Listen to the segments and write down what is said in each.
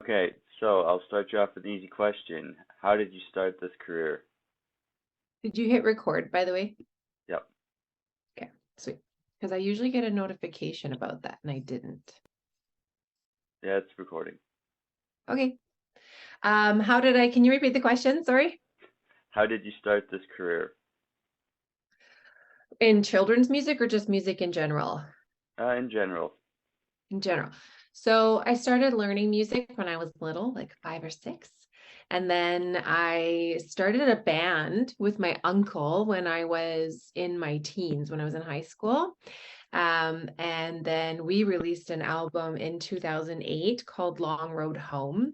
Okay, so I'll start you off with an easy question. How did you start this career? Did you hit record, by the way? Yep, Okay, sweet. Because I usually get a notification about that and I didn't. yeah, it's recording. Okay. Can you repeat the question? Sorry. How did you start this career? In children's music or just music in general? In general. In general. So I started learning music when I was little, like 5 or 6. And then I started a band with my uncle when I was in my teens, when I was in high school. And then we released an album in 2008 called Long Road Home.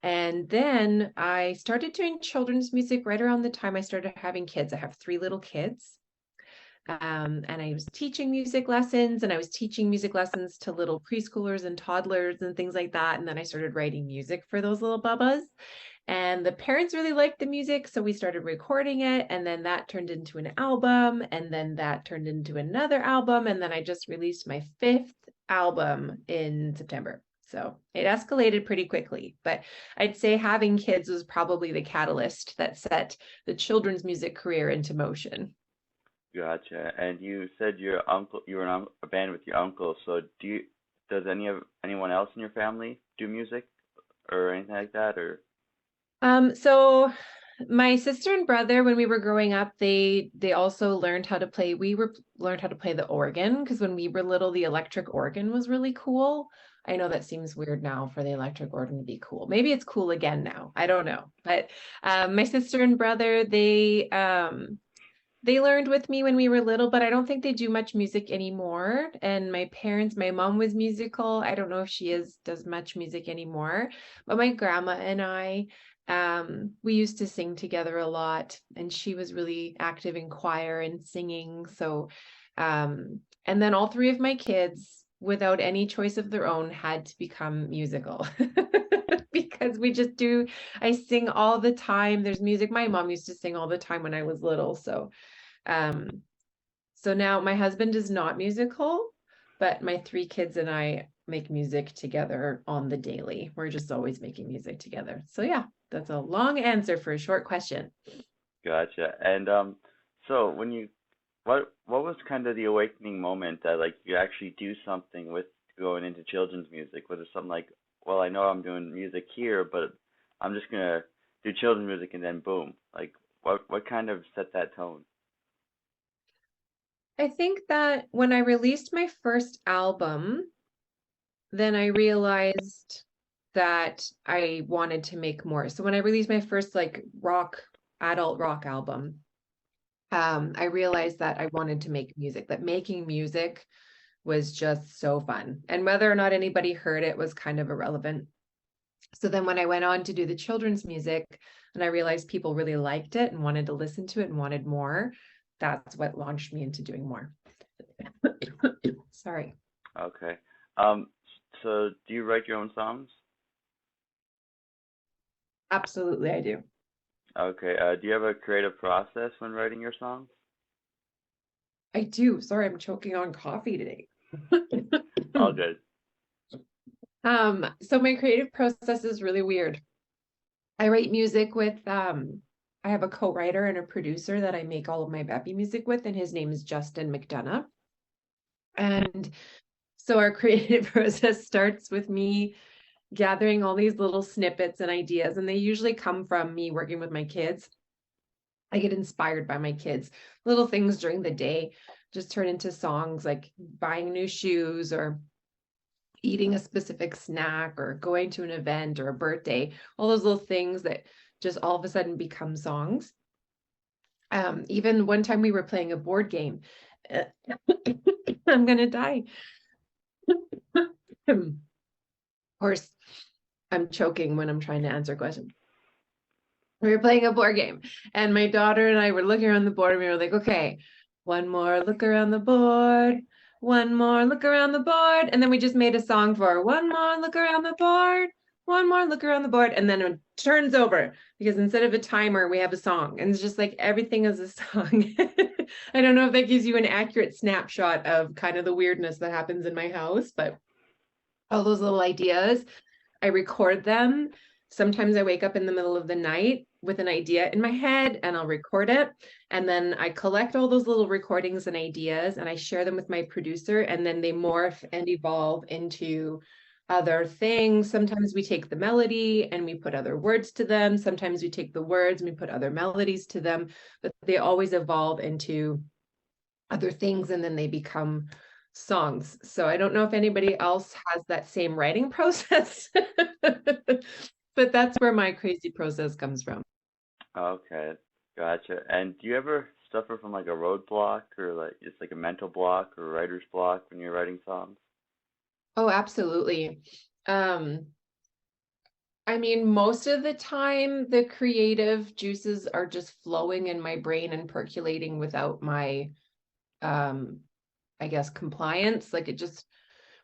And then I started doing children's music right around the time I started having kids. I have 3 little kids. And I was teaching music lessons and I was teaching music lessons to little preschoolers and toddlers and things like that. And then I started writing music for those little bubbas. And the parents really liked the music, so we started recording it. And then that turned into an album. And then that turned into another album. And then I just released my 5th album in September. So it escalated pretty quickly. But I'd say having kids was probably the catalyst that set the children's music career into motion. Gotcha. And you said you were in a band with your uncle. So does anyone else in your family do music or anything like that? Or So my sister and brother, when we were growing up, they also learned how to play. Learned how to play the organ because when we were little, the electric organ was really cool. I know that seems weird now for the electric organ to be cool. Maybe it's cool again now. I don't know. But my sister and brother, they learned with me when we were little, but I don't think they do much music anymore. And my mom was musical. I don't know if does much music anymore. But my grandma and I, we used to sing together a lot, and she was really active in choir and singing. And then all 3 of my kids, without any choice of their own, had to become musical because I sing all the time. There's music. My mom used to sing all the time when I was little. Um, so now my husband is not musical, but my 3 kids and I make music together on the daily. We're just always making music together. So yeah, that's a long answer for a short question. gotcha. And so what was kind of the awakening moment that like you actually do something with going into children's music? Was it something like, well, I know I'm doing music here, but I'm just gonna do children's music and then boom. Like what kind of set that tone? I think that when I released my first album, then I realized that I wanted to make more. So when I released my first like adult rock album, I realized that I wanted to make music, that making music was just so fun. And whether or not anybody heard it was kind of irrelevant. So then when I went on to do the children's music and I realized people really liked it and wanted to listen to it and wanted more, that's what launched me into doing more. Sorry. Okay. So do you write your own songs? Absolutely, I do. Okay. Do you have a creative process when writing your songs? I do. Sorry, I'm choking on coffee today. All good. So my creative process is really weird. I write music with I have a co-writer and a producer that I make all of my Beppie music with, and his name is Justin McDonough. And so our creative process starts with me gathering all these little snippets and ideas, and they usually come from me working with my kids. I get inspired by my kids. Little things during the day just turn into songs like buying new shoes or eating a specific snack or going to an event or a birthday, all those little things that just all of a sudden become songs. Even one time we were playing a board game. I'm gonna die. Of course, I'm choking when I'm trying to answer a question. We were playing a board game, and my daughter and I were looking around the board, and we were like, okay, one more look around the board, one more look around the board. And then we just made a song for one more look around the board, one more look around the board. And then it turns over because instead of a timer, we have a song. And it's just like everything is a song. I don't know if that gives you an accurate snapshot of kind of the weirdness that happens in my house, but all those little ideas. I record them. Sometimes I wake up in the middle of the night with an idea in my head and I'll record it. And then I collect all those little recordings and ideas and I share them with my producer, and then they morph and evolve into other things. Sometimes we take the melody and we put other words to them. Sometimes we take the words and we put other melodies to them, but they always evolve into other things and then they become songs. So I don't know if anybody else has that same writing process, but that's where my crazy process comes from. Okay, gotcha. And do you ever suffer from like a roadblock or like just like a mental block or writer's block when you're writing songs? Oh, absolutely. Um, I mean, most of the time, the creative juices are just flowing in my brain and percolating without my, um, I guess, compliance. Like it just,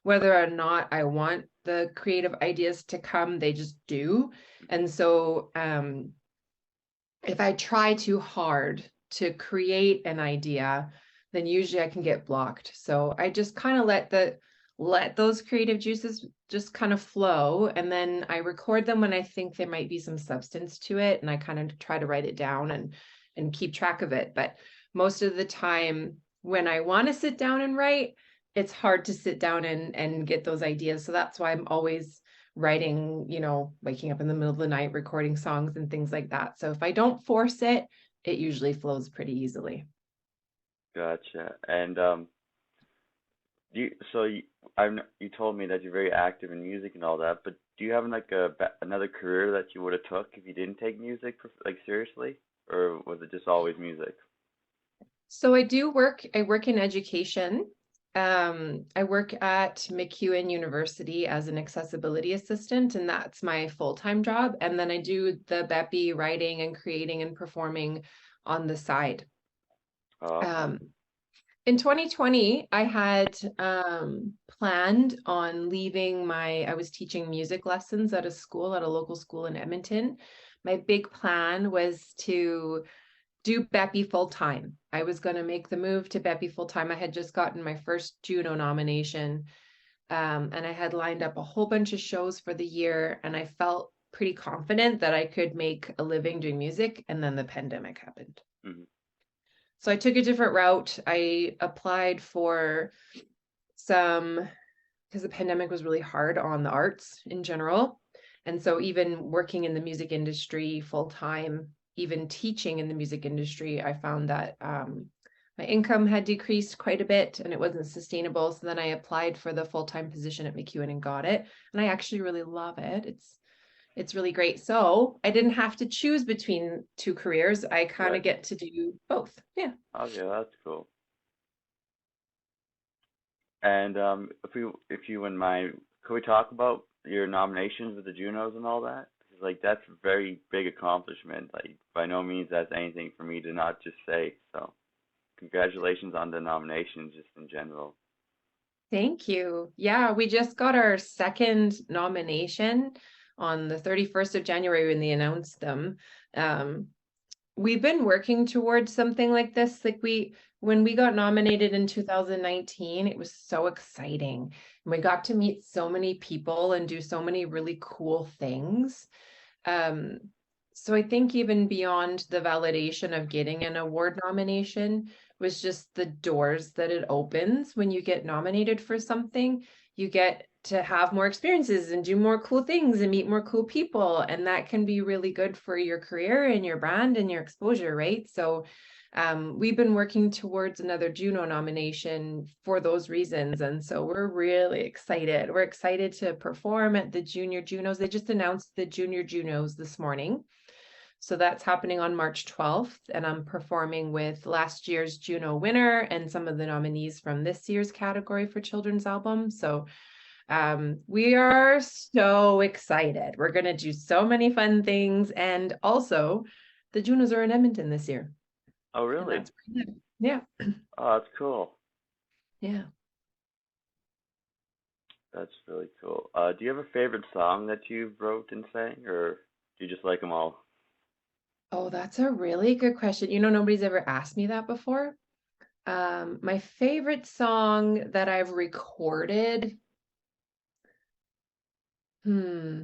whether or not I want the creative ideas to come, they just do. And so, if I try too hard to create an idea, then usually I can get blocked. So I just kind of let those creative juices just kind of flow, and then I record them when I think there might be some substance to it, and I kind of try to write it down and keep track of it. But most of the time when I want to sit down and write, it's hard to sit down and get those ideas. So that's why I'm always writing, waking up in the middle of the night, recording songs and things like that. So if I don't force it, it usually flows pretty easily. Gotcha. And you so you you told me that you're very active in music and all that, but do you have like another career that you would have took if you didn't take music like seriously, or was it just always music? So I work in education. I work at McEwen University as an accessibility assistant, and that's my full-time job. And then I do the Beppie writing and creating and performing on the side. Oh, okay. Um, In 2020, I had planned on leaving I was teaching music lessons at a local school in Edmonton. My big plan was to do Beppie full time. I was going to make the move to Beppie full time. I had just gotten my first Juno nomination, and I had lined up a whole bunch of shows for the year, and I felt pretty confident that I could make a living doing music, and then the pandemic happened. Hmm. So I took a different route. I applied for some, because the pandemic was really hard on the arts in general. And so even working in the music industry full time, even teaching in the music industry, I found that my income had decreased quite a bit and it wasn't sustainable. So then I applied for the full-time position at McEwen and got it. And I actually really love it. It's really great. So I didn't have to choose between two careers. I kind Right. of get to do both. Yeah. Okay, that's cool. And if you wouldn't mind, could we talk about your nominations with the Junos and all that? 'Cause, like that's a very big accomplishment. Like by no means that's anything for me to not just say. So congratulations on the nominations, just in general. Thank you. Yeah, we just got our second nomination on the 31st of January when they announced them. Um, we've been working towards something like this. When we got nominated in 2019, it was so exciting. And we got to meet so many people and do so many really cool things. Um, so I think even beyond the validation of getting an award nomination was just the doors that it opens when you get nominated for something. You get to have more experiences and do more cool things and meet more cool people. And that can be really good for your career and your brand and your exposure, right? So we've been working towards another Juno nomination for those reasons. And so we're really excited. We're excited to perform at the Junior Junos. They just announced the Junior Junos this morning. So that's happening on March 12th. And I'm performing with last year's Juno winner and some of the nominees from this year's category for children's album. So we are so excited. We're going to do so many fun things. And also, the Junos are in Edmonton this year. Oh, And really? that's pretty good. Yeah. Oh, that's cool. Yeah. That's really cool. Do you have a favorite song that you wrote and sang, or do you just like them all? Oh, that's a really good question. Nobody's ever asked me that before. My favorite song that I've recorded, Hmm.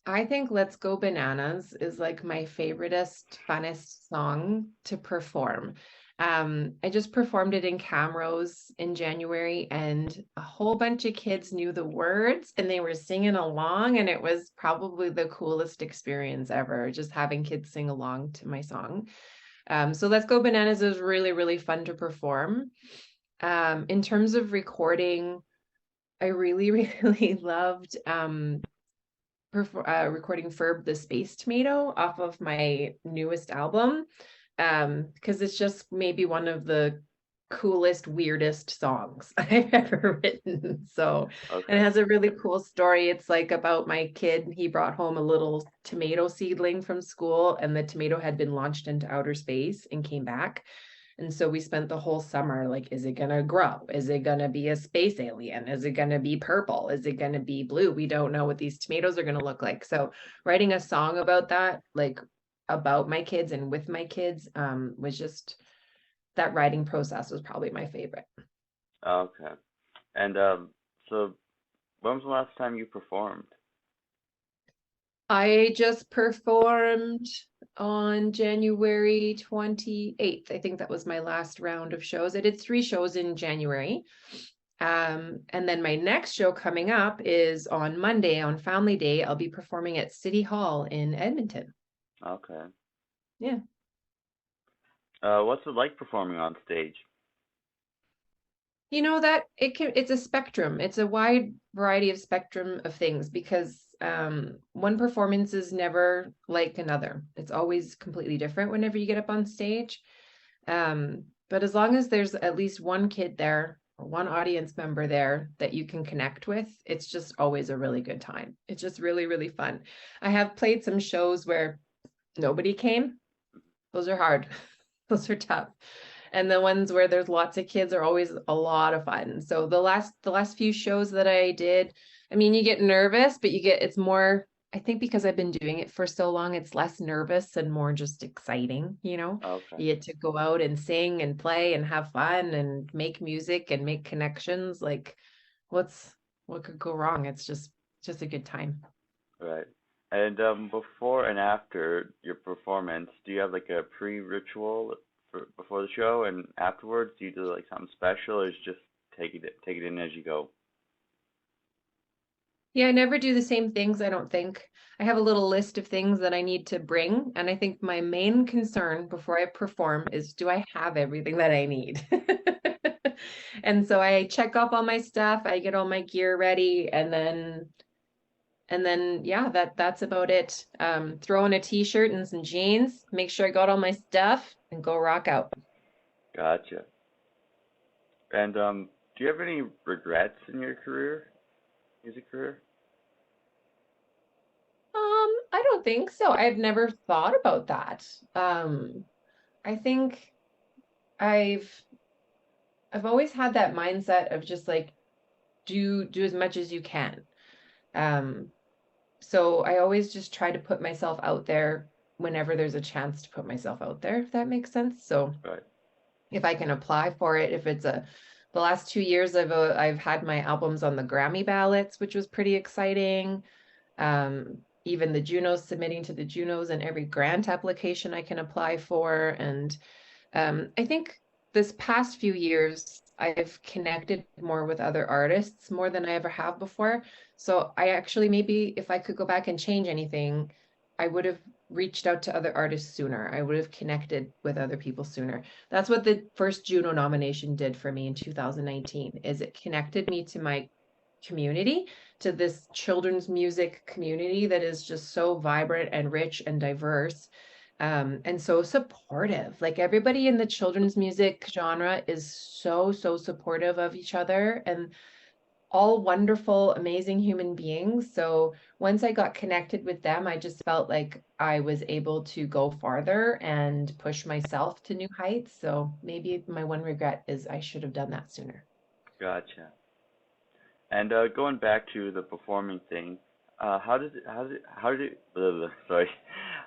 I think Let's Go Bananas is like my favoriteest, funnest song to perform. I just performed it in Camrose in January, and a whole bunch of kids knew the words and they were singing along, and it was probably the coolest experience ever, just having kids sing along to my song. So Let's Go Bananas is really, really fun to perform. In terms of recording, I really, really loved recording Ferb the Space Tomato off of my newest album, because it's just maybe one of the coolest, weirdest songs I've ever written. So, and it Okay. has a really cool story. It's like about my kid. He brought home a little tomato seedling from school, and the tomato had been launched into outer space and came back. And so we spent the whole summer like, is it going to grow? Is it going to be a space alien? Is it going to be purple? Is it going to be blue? We don't know what these tomatoes are going to look like. So writing a song about that, like about my kids and with my kids, was just that writing process was probably my favorite. Okay. And so when was the last time you performed? I just performed on January 28th. I think that was my last round of shows. I did 3 shows in January. And then my next show coming up is on Monday, on Family Day. I'll be performing at City Hall in Edmonton. Okay. Yeah. What's it like performing on stage? You know that it's a spectrum. It's a wide variety of spectrum of things because one performance is never like another. It's always completely different whenever you get up on stage. But as long as there's at least one kid there or one audience member there that you can connect with, it's just always a really good time. It's just really, really fun. I have played some shows where nobody came. Those are hard. Those are tough. And the ones where there's lots of kids are always a lot of fun. So the last few shows that I did, I mean, you get nervous, but it's more, I think because I've been doing it for so long, it's less nervous and more just exciting, you know? Okay. You get to go out and sing and play and have fun and make music and make connections. Like what's what could go wrong? It's just a good time. Right. And before and after your performance, do you have like a pre-ritual for before the show and afterwards? Do you do like something special, or is just take it in as you go? Yeah, I never do the same things, I don't think. I have a little list of things that I need to bring, and I think my main concern before I perform is do I have everything that I need? And so I check off all my stuff, I get all my gear ready, and then yeah, that's about it. Throw in a t-shirt and some jeans, make sure I got all my stuff, and go rock out. Gotcha. And do you have any regrets in your career, music career? I don't think so. I've never thought about that. Um, I think I've I've always had that mindset of just like do as much as you can. Um, so I always just try to put myself out there whenever there's a chance to put myself out there, if that makes sense. So Right. if I can apply for it, if it's the last 2 years I've had my albums on the Grammy ballots, which was pretty exciting. Even the Junos, submitting to the Junos and every grant application I can apply for. And I think this past few years, I've connected more with other artists more than I ever have before. So I actually, maybe if I could go back and change anything, I would have reached out to other artists sooner. I would have connected with other people sooner. That's what the first Juno nomination did for me in 2019, is it connected me to my community, to this children's music community that is just so vibrant and rich and diverse, and so supportive. Like everybody in the children's music genre is so, so supportive of each other and all wonderful, amazing human beings. So once I got connected with them, I just felt like I was able to go farther and push myself to new heights. So maybe my one regret is I should have done that sooner. Gotcha. And going back to the performing thing, how did it, blah, blah, sorry,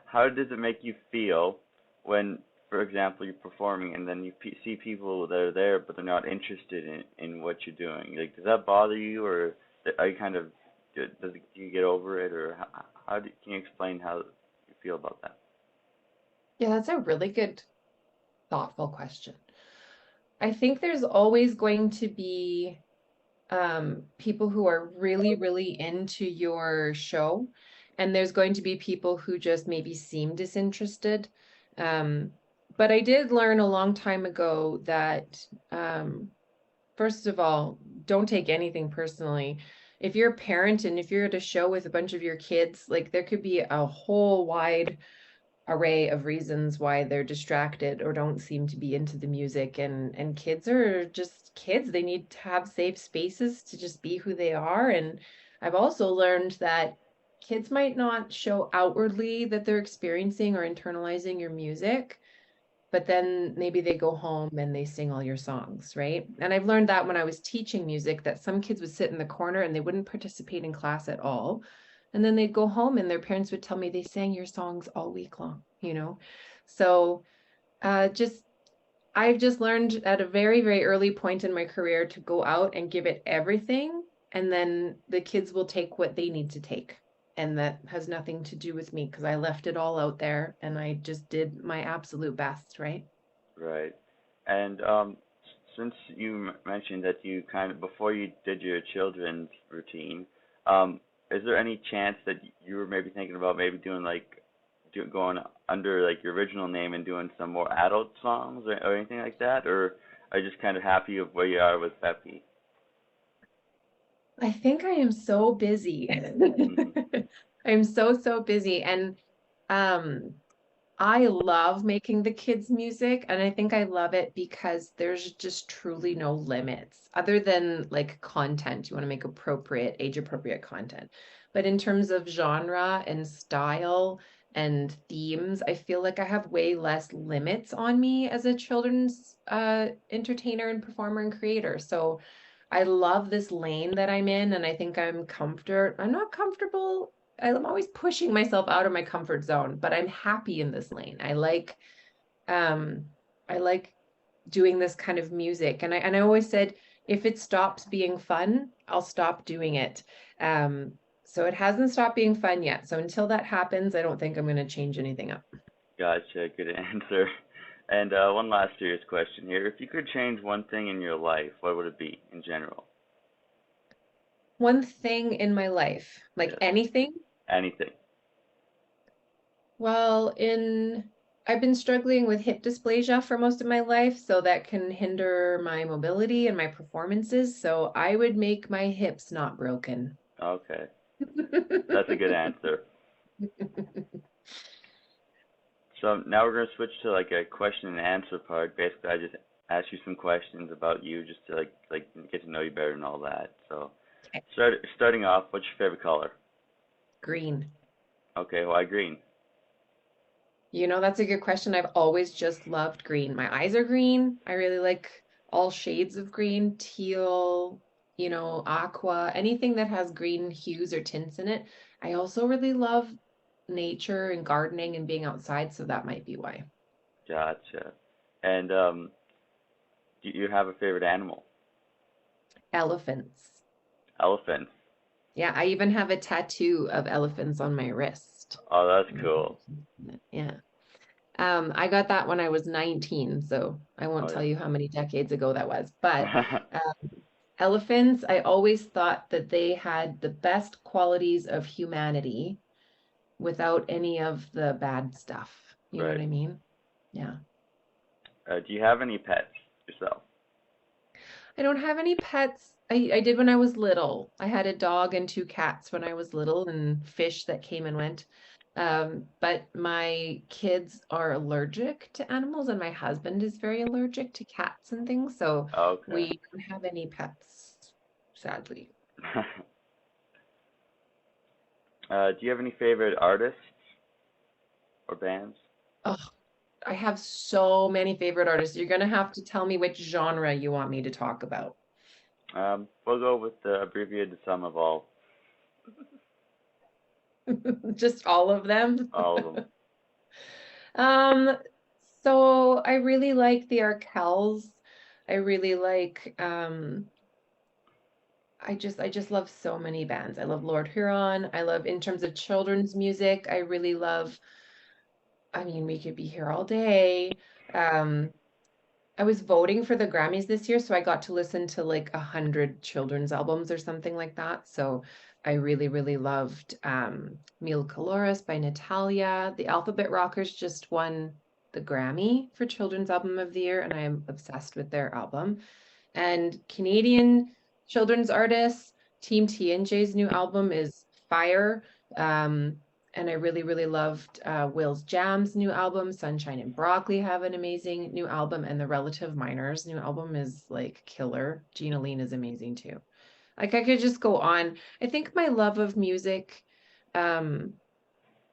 how does it make you feel when, for example, you're performing and then you see people that are there but they're not interested in what you're doing? Like, does that bother you, or are you kind of do you get over it, or can you explain how you feel about that? Yeah, that's a really good, thoughtful question. I think there's always going to be people who are really, really into your show, and there's going to be people who just maybe seem disinterested. Um, but I did learn a long time ago that, first of all, don't take anything personally. If you're a parent and if you're at a show with a bunch of your kids, like there could be a whole wide array of reasons why they're distracted or don't seem to be into the music, and kids are just kids. They need to have safe spaces to just be who they are. And I've also learned that kids might not show outwardly that they're experiencing or internalizing your music, but then maybe they go home and they sing all your songs, right? And I've learned that when I was teaching music, that some kids would sit in the corner and they wouldn't participate in class at all. And then they'd go home and their parents would tell me they sang your songs all week long, you know? So just I've just learned at a very, very early point in my career to go out and give it everything, and then the kids will take what they need to take. And that has nothing to do with me because I left it all out there and I just did my absolute best, right? Right. And since you mentioned that you kind of before you did your children's routine, is there any chance that you were maybe thinking about maybe doing like going under like your original name and doing some more adult songs or anything like that, or are you just kind of happy with where you are with Beppie? I think I am so busy. Mhm. I'm so, so busy. And um, I love making the kids' music, and I think I love it because there's just truly no limits other than like content. You want to make appropriate, age-appropriate content. But in terms of genre and style and themes, I feel like I have way less limits on me as a children's entertainer and performer and creator. So I love this lane that I'm in, and I think I'm not comfortable. I'm always pushing myself out of my comfort zone, but I'm happy in this lane. Um I like doing this kind of music. And I always said if it stops being fun, I'll stop doing it. Um so it hasn't stopped being fun yet. So until that happens, I don't think I'm going to change anything up. Gotcha, good answer. And one last serious question here. If you could change one thing in your life, what would it be in general? One thing in my life, like Yes. anything. Anything. Well, in I've been struggling with hip dysplasia for most of my life, so that can hinder my mobility and my performances. So I would make my hips not broken. Okay. That's a good answer. So now we're gonna switch to like a question and answer part. Basically, I just ask you some questions about you just to like get to know you better and all that. So Okay. starting off, what's your favorite color? Green. Okay, why green? You know, that's a good question. I've always just loved green. My eyes are green. I really like all shades of green, teal, aqua, anything that has green hues or tints in it. I also really love nature and gardening and being outside, so that might be why. Gotcha. And do you have a favorite animal? Elephants. Elephants. Yeah, I even have a tattoo of elephants on my wrist. Oh, that's cool. Yeah. I got that when I was 19, so I won't Oh tell yeah. you how many decades ago that was. But elephants, I always thought that they had the best qualities of humanity without any of the bad stuff. You know what Right. I mean? Yeah. Do you have any pets yourself? I don't have any pets. I did when I was little. I had a dog and two cats when I was little and fish that came and went. But my kids are allergic to animals and my husband is very allergic to cats and things. So Okay. we don't have any pets, sadly. Do you have any favorite artists or bands? Oh, I have so many favorite artists. You're gonna have to tell me which genre you want me to talk about. We'll go with the abbreviated sum of Just all of them. all of them. Um, so I really like the Arkells. I really like I just love so many bands. I love Lord Huron. I love in terms of children's music, I really love, I mean, we could be here all day. Um, I was voting for the Grammys this year, so I got to listen to like 100 children's albums or something like that. So I really, really loved Mille Caloris by Natalia. The Alphabet Rockers just won the Grammy for Children's Album of the Year, and I am obsessed with their album. And Canadian children's artists, Team TNJ's new album is fire. Um, and I really, really loved Will's Jam's new album. Sunshine and Broccoli have an amazing new album, and the Relative Minors new album is like killer. Gina Lean is amazing too. Like I could just go on. I think my love of music um,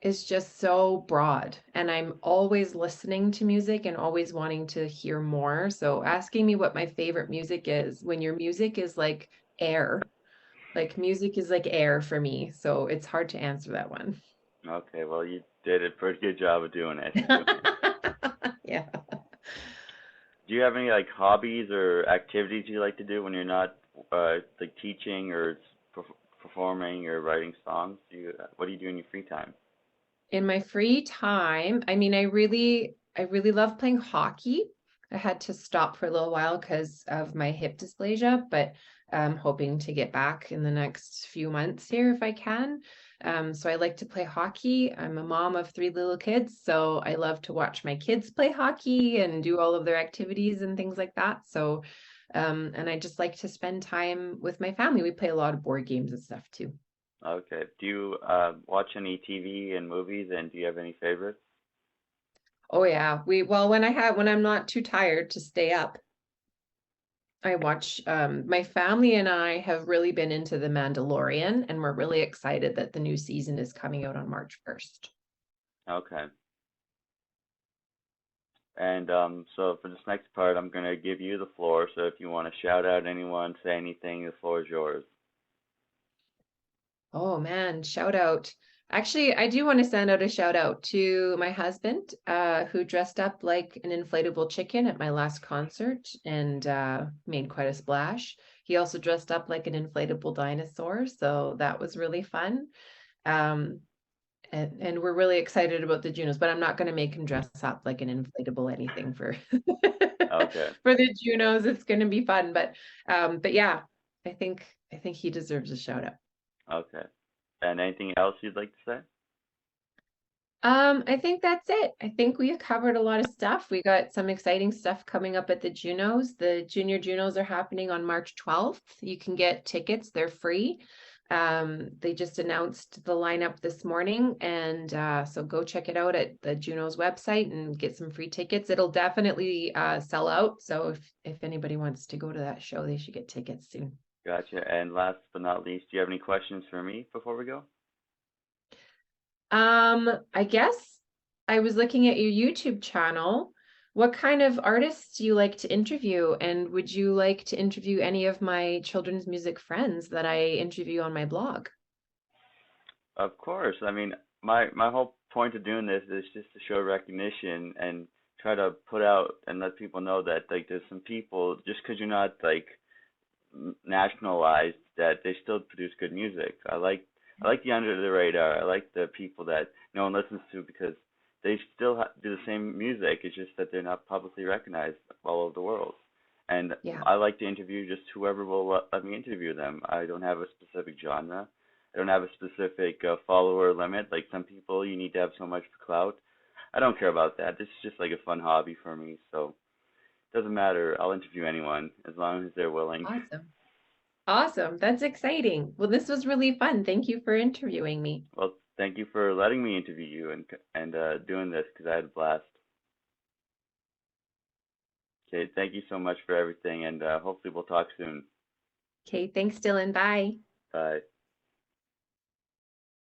is just so broad, and I'm always listening to music and always wanting to hear more. So asking me what my favorite music is when your music is air, like music is like air for me. So it's hard to answer that one. Okay, well, you did a pretty good job of doing it. Yeah. Do you have any like hobbies or activities you like to do when you're not like teaching or performing or writing songs? What do you do in your free time? In my free time, I mean, I really love playing hockey. I had to stop for a little while because of my hip dysplasia, but I'm hoping to get back in the next few months here if I can. So I like to play hockey. I'm a mom of three little kids, so I love to watch my kids play hockey and do all of their activities and things like that. So, and I just like to spend time with my family. We play a lot of board games and stuff too. Okay. Do you watch any TV and movies, and do you have any favorites? Oh yeah. Well, when I'm not too tired to stay up, I watch my family and I have really been into The Mandalorian, and we're really excited that the new season is coming out on March 1st. Okay. And so for this next part, I'm gonna give you the floor. So if you want to shout out anyone, say anything, the floor is yours. Oh man, shout out. Actually, I do want to send out a shout out to my husband, who dressed up like an inflatable chicken at my last concert and made quite a splash. He also dressed up like an inflatable dinosaur, so that was really fun. Um, and we're really excited about the Junos, but I'm not going to make him dress up like an inflatable anything for Okay. for the Junos. It's going to be fun, but yeah, I think he deserves a shout out. Okay. And anything else you'd like to say? I think that's it. I think we covered a lot of stuff. We got some exciting stuff coming up at the Junos. The Junior Junos are happening on March 12th. You can get tickets, they're free. They just announced the lineup this morning, and so go check it out at the Junos website and get some free tickets. It'll definitely sell out. So if anybody wants to go to that show, they should get tickets soon. Gotcha. And last but not least, do you have any questions for me before we go? I guess I was looking at your YouTube channel. What kind of artists do you like to interview? And would you like to interview any of my children's music friends that I interview on my blog? Of course. I mean, my whole point of doing this is just to show recognition and try to put out and let people know that like there's some people just because you're not like nationalized that they still produce good music. I like the under the radar. I like the people that no one listens to because they still do the same music. It's just that they're not publicly recognized all over the world. And Yeah, I like to interview just whoever will let me interview them. I don't have a specific genre. I don't have a specific follower limit. Like some people, you need to have so much clout. I don't care about that. This is just like a fun hobby for me. So it doesn't matter. I'll interview anyone as long as they're willing. awesome. Awesome. That's exciting. Well, this was really fun. Thank you for interviewing me. Well, thank you for letting me interview you and doing this because I had a blast. Okay, thank you so much for everything, and hopefully we'll talk soon. Okay, thanks, Dylan. Bye. Bye.